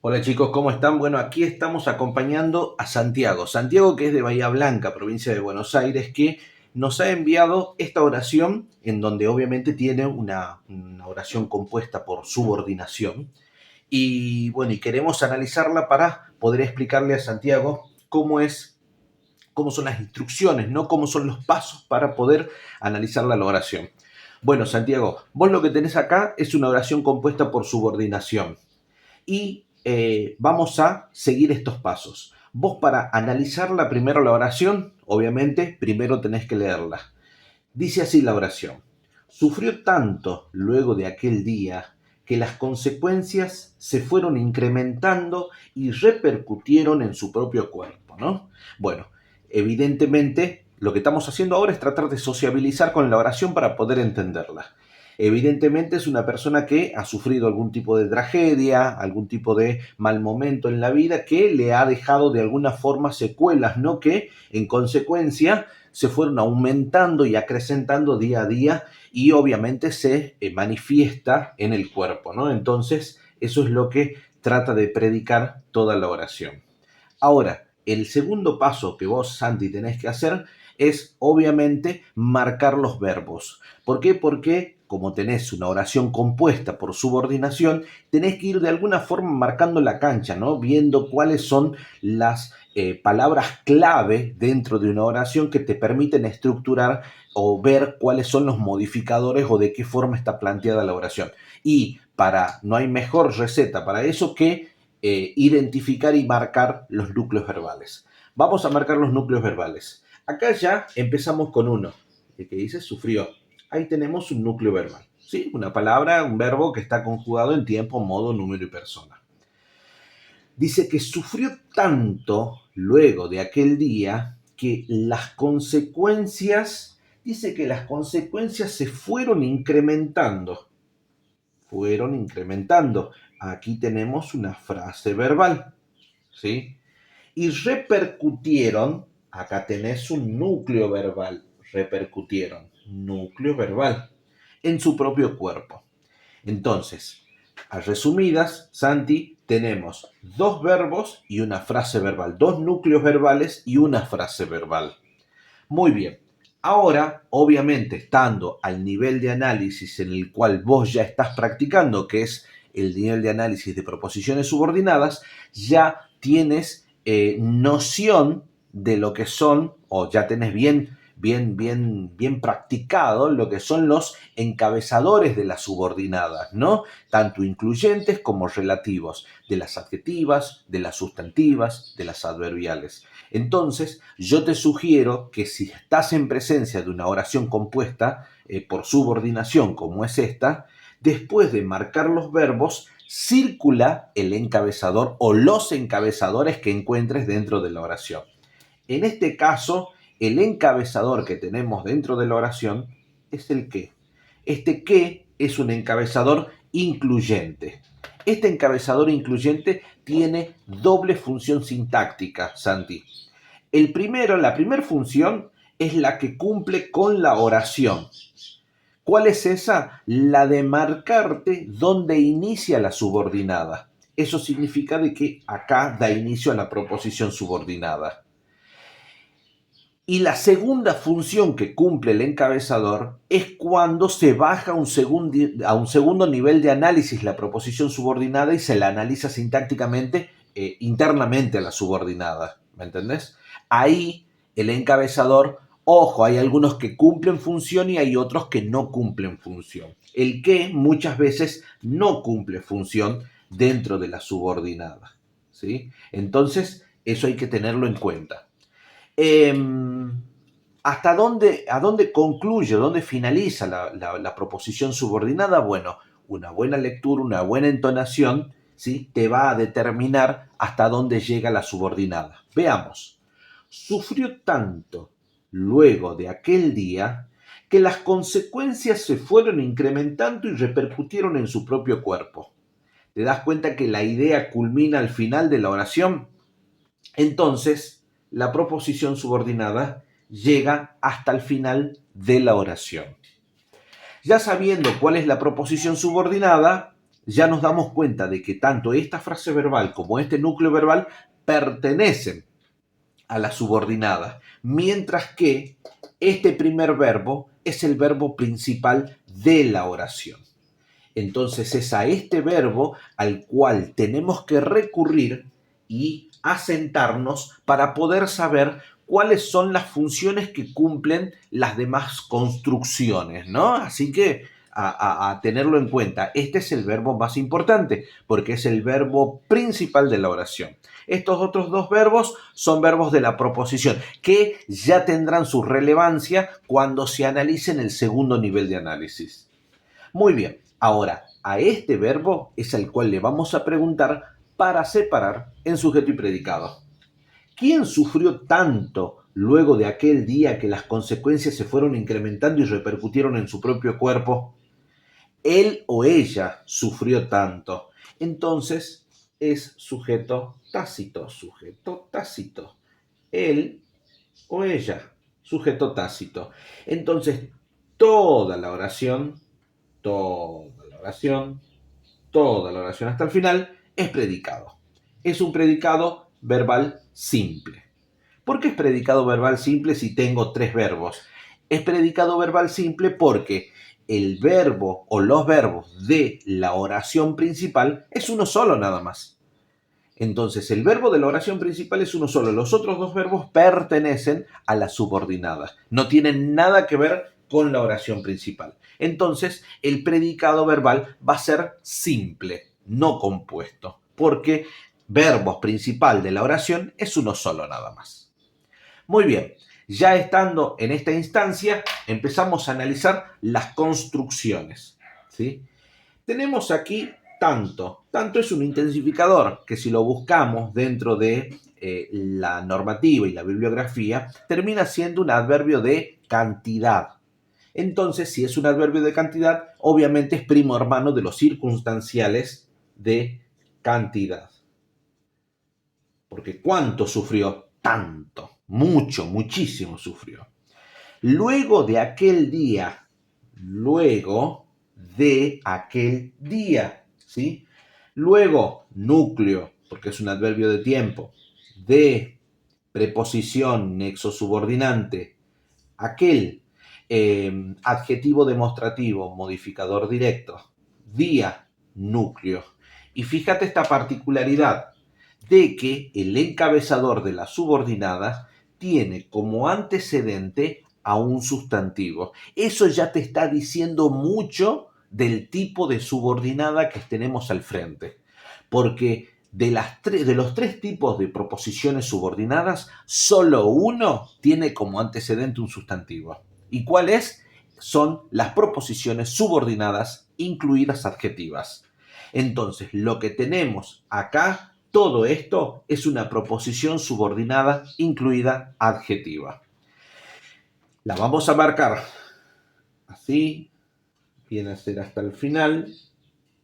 Hola chicos, ¿cómo están? Bueno, aquí estamos acompañando a Santiago. Santiago, que es de Bahía Blanca, provincia de Buenos Aires, que nos ha enviado esta oración en donde obviamente tiene una oración compuesta por subordinación. Y bueno, y queremos analizarla para poder explicarle a Santiago cómo son las instrucciones, ¿no? Cómo son los pasos para poder analizar la oración. Bueno, Santiago, vos lo que tenés acá es una oración compuesta por subordinación y vamos a seguir estos pasos. Vos para analizarla primero la oración, obviamente, primero tenés que leerla. Dice así la oración. Sufrió tanto luego de aquel día que las consecuencias se fueron incrementando y repercutieron en su propio cuerpo, ¿no? Bueno, evidentemente lo que estamos haciendo ahora es tratar de sociabilizar con la oración para poder entenderla. Evidentemente es una persona que ha sufrido algún tipo de tragedia, algún tipo de mal momento en la vida que le ha dejado de alguna forma secuelas, ¿no? Que en consecuencia se fueron aumentando y acrecentando día a día y obviamente se manifiesta en el cuerpo, ¿no? Entonces, eso es lo que trata de predicar toda la oración. Ahora, el segundo paso que vos, Santi, tenés que hacer es obviamente marcar los verbos. ¿Por qué? Porque como tenés una oración compuesta por subordinación, tenés que ir de alguna forma marcando la cancha, ¿no? Viendo cuáles son las palabras clave dentro de una oración que te permiten estructurar o ver cuáles son los modificadores o de qué forma está planteada la oración. Y no hay mejor receta para eso que identificar y marcar los núcleos verbales. Vamos a marcar los núcleos verbales. Acá ya empezamos con uno, el que dice sufrió. Ahí tenemos un núcleo verbal. ¿Sí? Una palabra, un verbo que está conjugado en tiempo, modo, número y persona. Dice que sufrió tanto luego de aquel día que las consecuencias, dice que las consecuencias se fueron incrementando. Fueron incrementando. Aquí tenemos una frase verbal. ¿Sí? Y repercutieron, acá tenés un núcleo verbal, repercutieron, núcleo verbal, en su propio cuerpo. Entonces, a resumidas, Santi, tenemos dos verbos y una frase verbal, dos núcleos verbales y una frase verbal. Muy bien. Ahora, obviamente, estando al nivel de análisis en el cual vos ya estás practicando, que es el nivel de análisis de proposiciones subordinadas, ya tienes noción de lo que son, o ya tenés bien practicado lo que son los encabezadores de las subordinadas, ¿no? Tanto incluyentes como relativos, de las adjetivas, de las sustantivas, de las adverbiales. Entonces, yo te sugiero que si estás en presencia de una oración compuesta por subordinación como es esta, después de marcar los verbos, circula el encabezador o los encabezadores que encuentres dentro de la oración. En este caso, el encabezador que tenemos dentro de la oración es el que. Este que es un encabezador incluyente. Este encabezador incluyente tiene doble función sintáctica, Santi. La primera función es la que cumple con la oración. ¿Cuál es esa? La de marcarte dónde inicia la subordinada. Eso significa de que acá da inicio a la proposición subordinada. Y la segunda función que cumple el encabezador es cuando se baja a un segundo nivel de análisis la proposición subordinada y se la analiza sintácticamente internamente a la subordinada. ¿Me entendés? Ahí el encabezador, ojo, hay algunos que cumplen función y hay otros que no cumplen función. El que muchas veces no cumple función dentro de la subordinada. ¿Sí? Entonces, eso hay que tenerlo en cuenta. Eh, ¿A dónde concluye, dónde finaliza la proposición subordinada? Bueno, una buena lectura, una buena entonación, ¿sí? Te va a determinar hasta dónde llega la subordinada. Veamos. Sufrió tanto luego de aquel día que las consecuencias se fueron incrementando y repercutieron en su propio cuerpo. ¿Te das cuenta que la idea culmina al final de la oración? Entonces, la proposición subordinada llega hasta el final de la oración. Ya sabiendo cuál es la proposición subordinada, ya nos damos cuenta de que tanto esta frase verbal como este núcleo verbal pertenecen a la subordinada, mientras que este primer verbo es el verbo principal de la oración. Entonces es a este verbo al cual tenemos que recurrir y asentarnos para poder saber cuáles son las funciones que cumplen las demás construcciones, ¿no? Así que a tenerlo en cuenta. Este es el verbo más importante porque es el verbo principal de la oración. Estos otros dos verbos son verbos de la proposición que ya tendrán su relevancia cuando se analicen el segundo nivel de análisis. Muy bien, ahora a este verbo es al cual le vamos a preguntar para separar en sujeto y predicado. ¿Quién sufrió tanto luego de aquel día que las consecuencias se fueron incrementando y repercutieron en su propio cuerpo? Él o ella sufrió tanto. Entonces es sujeto tácito, sujeto tácito. Él o ella, sujeto tácito. Entonces toda la oración, toda la oración, toda la oración hasta el final es predicado. Es un predicado verbal simple. ¿Por qué es predicado verbal simple si tengo tres verbos? Es predicado verbal simple porque el verbo o los verbos de la oración principal es uno solo nada más. Entonces, el verbo de la oración principal es uno solo. Los otros dos verbos pertenecen a la subordinada. No tienen nada que ver con la oración principal. Entonces, el predicado verbal va a ser simple, no compuesto, porque verbo principal de la oración es uno solo nada más. Muy bien, ya estando en esta instancia, empezamos a analizar las construcciones, ¿sí? Tenemos aquí tanto. Tanto es un intensificador que si lo buscamos dentro de la normativa y la bibliografía, termina siendo un adverbio de cantidad. Entonces, si es un adverbio de cantidad, obviamente es primo hermano de los circunstanciales de cantidad. Porque ¿cuánto sufrió? Tanto. Mucho, muchísimo sufrió. Luego de aquel día, ¿sí? Luego, núcleo, porque es un adverbio de tiempo, de preposición, nexo subordinante, aquel, adjetivo demostrativo, modificador directo, día, núcleo. Y fíjate esta particularidad de que el encabezador de la subordinada tiene como antecedente a un sustantivo. Eso ya te está diciendo mucho del tipo de subordinada que tenemos al frente. Porque de los tres tipos de proposiciones subordinadas, solo uno tiene como antecedente un sustantivo. ¿Y cuál es? Son las proposiciones subordinadas incluidas adjetivas. Entonces, lo que tenemos acá, todo esto es una proposición subordinada incluida adjetiva. La vamos a marcar así, viene a ser hasta el final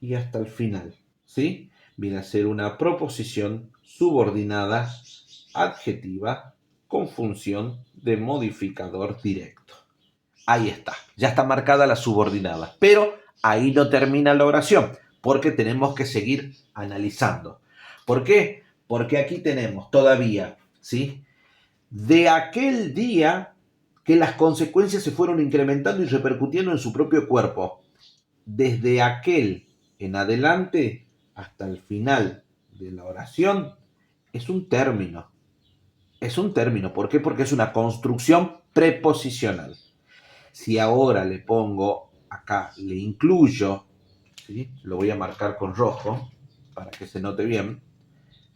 y hasta el final, ¿sí? Viene a ser una proposición subordinada adjetiva con función de modificador directo. Ahí está, ya está marcada la subordinada, pero ahí no termina la oración, porque tenemos que seguir analizando. ¿Por qué? Porque aquí tenemos todavía, ¿sí? De aquel día que las consecuencias se fueron incrementando y repercutiendo en su propio cuerpo. Desde aquel en adelante hasta el final de la oración es un término. Es un término. ¿Por qué? Porque es una construcción preposicional. Si ahora le pongo acá, le incluyo, ¿sí? Lo voy a marcar con rojo para que se note bien.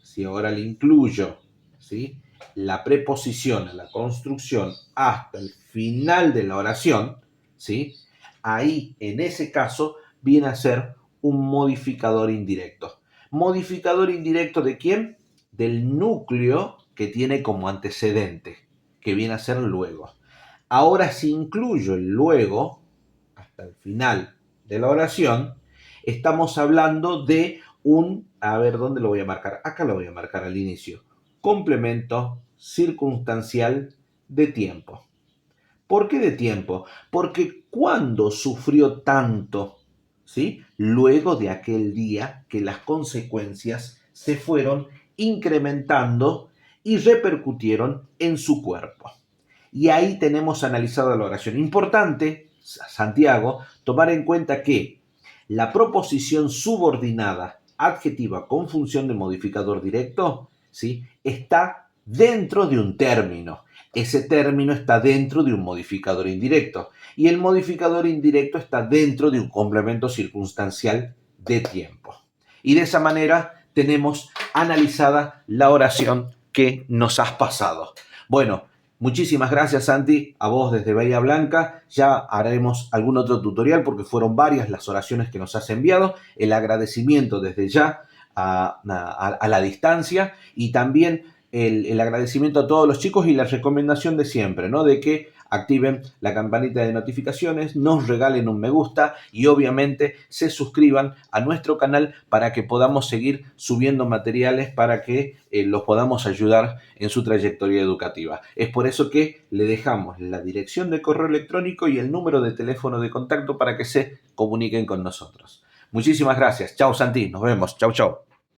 Si ahora le incluyo, ¿sí? La preposición a la construcción hasta el final de la oración, ¿sí? Ahí, en ese caso, viene a ser un modificador indirecto. ¿Modificador indirecto de quién? Del núcleo que tiene como antecedente, que viene a ser luego. Ahora, si incluyo el luego, hasta el final de la oración, estamos hablando de a ver, ¿dónde lo voy a marcar? Acá lo voy a marcar al inicio. Complemento circunstancial de tiempo. ¿Por qué de tiempo? Porque cuando sufrió tanto, ¿sí? Luego de aquel día que las consecuencias se fueron incrementando y repercutieron en su cuerpo. Y ahí tenemos analizada la oración. Importante, Santiago, tomar en cuenta que la proposición subordinada adjetiva con función de modificador directo, ¿sí?, está dentro de un término. Ese término está dentro de un modificador indirecto y el modificador indirecto está dentro de un complemento circunstancial de tiempo. Y de esa manera tenemos analizada la oración que nos has pasado. Bueno, muchísimas gracias, Santi, a vos desde Bahía Blanca. Ya haremos algún otro tutorial porque fueron varias las oraciones que nos has enviado. El agradecimiento desde ya a la distancia y también el agradecimiento a todos los chicos y la recomendación de siempre, ¿no? De que activen la campanita de notificaciones, nos regalen un me gusta y obviamente se suscriban a nuestro canal para que podamos seguir subiendo materiales para que los podamos ayudar en su trayectoria educativa. Es por eso que le dejamos la dirección de correo electrónico y el número de teléfono de contacto para que se comuniquen con nosotros. Muchísimas gracias. Chao, Santi. Nos vemos. Chao, chao.